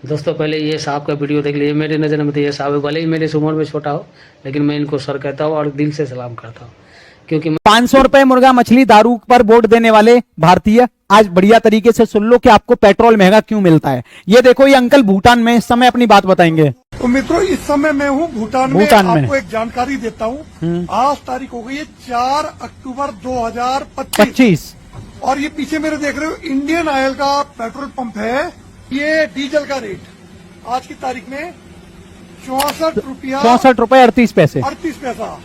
दोस्तों पहले ये साहब का वीडियो देख लीजिए। मेरी नज़र में तो ये साहब भले ही मेरे से उम्र में छोटा हो, लेकिन मैं इनको सर कहता हूँ और दिल से सलाम करता हूँ, क्योंकि 500 रुपए मुर्गा मछली दारू पर वोट देने वाले भारतीय आज बढ़िया तरीके से सुन लो कि आपको पेट्रोल महंगा क्यों मिलता है। ये देखो, ये अंकल भूटान में इस समय अपनी बात बताएंगे। तो मित्रों, इस समय मैं हूँ भूटान में। आपको एक जानकारी देता हूँ। आज तारीख हो गई है 4 अक्टूबर 2025 और ये पीछे मेरे देख रहे हो इंडियन ऑयल का पेट्रोल पंप है। ये डीजल का रेट आज की तारीख में 64 रुपए 38 पैसे 38 पैसा।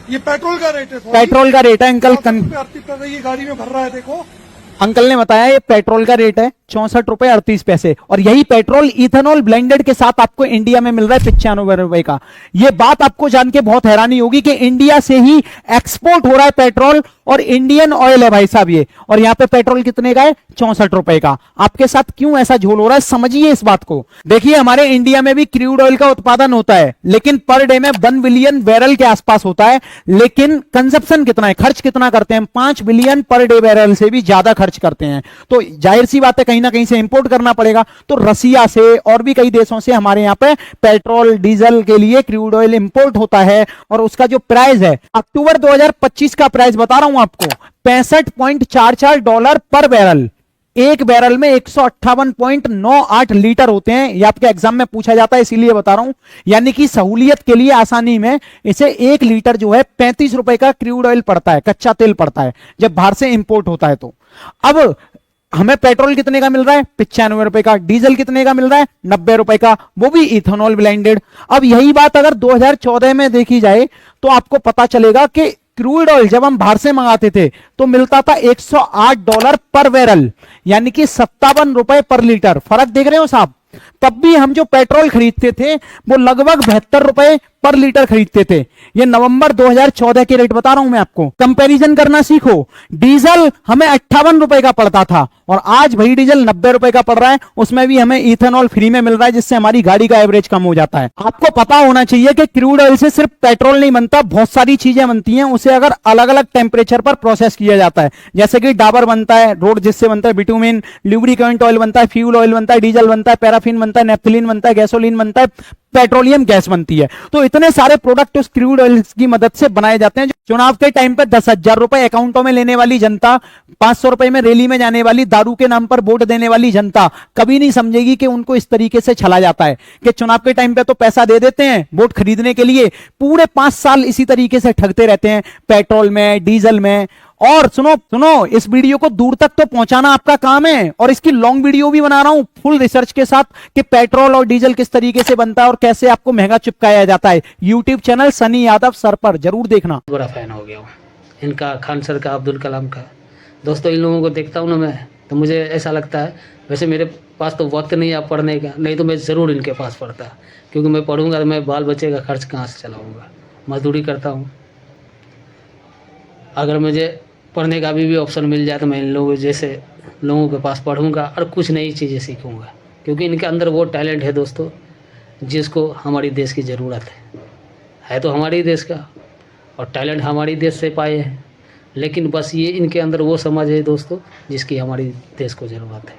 ये पेट्रोल का रेट है। पेट्रोल का रेट है अंकल। 38 पैसा ये गाड़ी में भर रहा है। देखो, अंकल ने बताया ये पेट्रोल का रेट है 64 रुपए 38 पैसे और यही पेट्रोल इथेनॉल ब्लेंडेड के साथ आपको इंडिया में मिल रहा है 95 रुपए का। ये बात आपको जान के बहुत हैरानी होगी कि इंडिया से ही एक्सपोर्ट हो रहा है पेट्रोल और इंडियन ऑयल है भाई साहब ये। और यहाँ पे पेट्रोल कितने का है? 64 रुपए का। आपके साथ क्यों ऐसा झोल हो रहा है, समझिए इस बात को। देखिए, हमारे इंडिया में भी क्रूड ऑयल का उत्पादन होता है, लेकिन पर डे में 1 बिलियन बैरल के आसपास होता है। लेकिन कंजप्शन कितना है, खर्च कितना करते हैं? 5 बिलियन पर डे बैरल से भी ज्यादा खर्च करते हैं। तो जाहिर सी बात है कहीं ना कहीं से इंपोर्ट करना पड़ेगा। तो रसिया से और भी कई देशों से हमारे यहाँ पे पेट्रोल डीजल के लिए क्रूड ऑयल इंपोर्ट होता है और उसका जो प्राइस है अक्टूबर 2025 का प्राइस बता रहा हूं आपको, $65.44 पर बैरल। एक बैरल में 158.98 लीटर होते हैं। ये आपके एग्जाम में पूछा जाता है, इसीलिए बता रहा हूं। यानी कि सहूलियत के लिए, आसानी में इसे 1 लीटर जो है 35 रुपए का क्रूड ऑयल पड़ता है, कच्चा तेल पड़ता है जब बाहर से इंपोर्ट होता है। तो अब हमें पेट्रोल कितने का मिल रहा है? 95 रुपए का। डीजल कितने का मिल रहा है? 90 रुपए का, वो भी इथेनॉल ब्लेंडेड। अब यही बात अगर 2014 में देखी जाए तो आपको पता चलेगा कि क्रूड ऑयल जब हम बाहर से मंगाते थे तो मिलता था $108 पर बैरल, यानी कि 57 रुपए पर लीटर। फर्क देख रहे हो साहब? तब भी हम जो पेट्रोल खरीदते थे वो लगभग 72 रुपए पर लीटर खरीदते थे। ये नवंबर 2014 के रेट बता रहा हूं मैं आपको। कंपैरिजन करना सीखो। डीजल हमें 58 रुपए का पड़ता था और आज भाई डीजल 90 रुपए का पड़ रहा है। उसमें भी हमें इथेनॉल फ्री में मिल रहा है, जिससे हमारी गाड़ी का एवरेज कम हो जाता है। आपको पता होना चाहिए कि क्रूड ऑयल से सिर्फ पेट्रोल नहीं बनता, बहुत सारी चीजें बनती हैं। उसे अगर अलग अलग टेम्परेचर पर प्रोसेस किया जाता है, जैसे कि डाबर बनता है, रोड जिससे बनता है बिटुमिन, ल्यूब्रिकेंट ऑयल बनता है, फ्यूल ऑयल बनता है, डीजल बनता है, पैराफिन बनता है, नेफ्थलीन बनता है, गैसोलीन बनता है, पेट्रोलियम गैस बनती है। तो इतने सारे प्रोडक्ट उस क्रूड ऑयल की मदद से बनाए जाते हैं। चुनाव के टाइम पे 10,000 रुपए अकाउंटों में लेने वाली जनता, 500 रुपए में रैली में जाने वाली, दारू के नाम पर वोट देने वाली जनता कभी नहीं समझेगी कि उनको इस तरीके से छला जाता है कि चुनाव के टाइम पे तो पैसा दे देते हैं वोट खरीदने के लिए, पूरे 5 साल इसी तरीके से ठगते रहते हैं पेट्रोल में, डीजल में। और सुनो, इस वीडियो को दूर तक तो पहुंचाना आपका काम है और इसकी लॉन्ग वीडियो भी बना रहा हूं फुल रिसर्च के साथ कि पेट्रोल और डीजल किस तरीके से बनता है और कैसे आपको महंगा चिपकाया जाता है। YouTube channel Sunny Yadav sir पर जरूर देखना। बड़ा फैन हो गया हूँ इनका, खान सर का, अब्दुल कलाम का। दोस्तों इन लोगों को देखता हूँ ना मैं, तो मुझे ऐसा लगता है, वैसे मेरे पास तो वक्त नहीं है पढ़ने का, नहीं तो मैं ज़रूर इनके पास पढ़ता, क्योंकि मैं पढ़ूंगा तो मैं बाल बच्चे का खर्च कहाँ से चलाऊँगा। मजदूरी करता हूँ। अगर मुझे पढ़ने का भी ऑप्शन मिल जाए तो मैं इन लोगों जैसे लोगों के पास पढ़ूंगा और कुछ नई चीज़ें सीखूंगा, क्योंकि इनके अंदर वो टैलेंट है दोस्तों जिसको हमारी देश की ज़रूरत है तो हमारी देश का, और टैलेंट हमारी देश से पाए हैं, लेकिन बस ये इनके अंदर वो समझ है दोस्तों जिसकी हमारी देश को ज़रूरत है।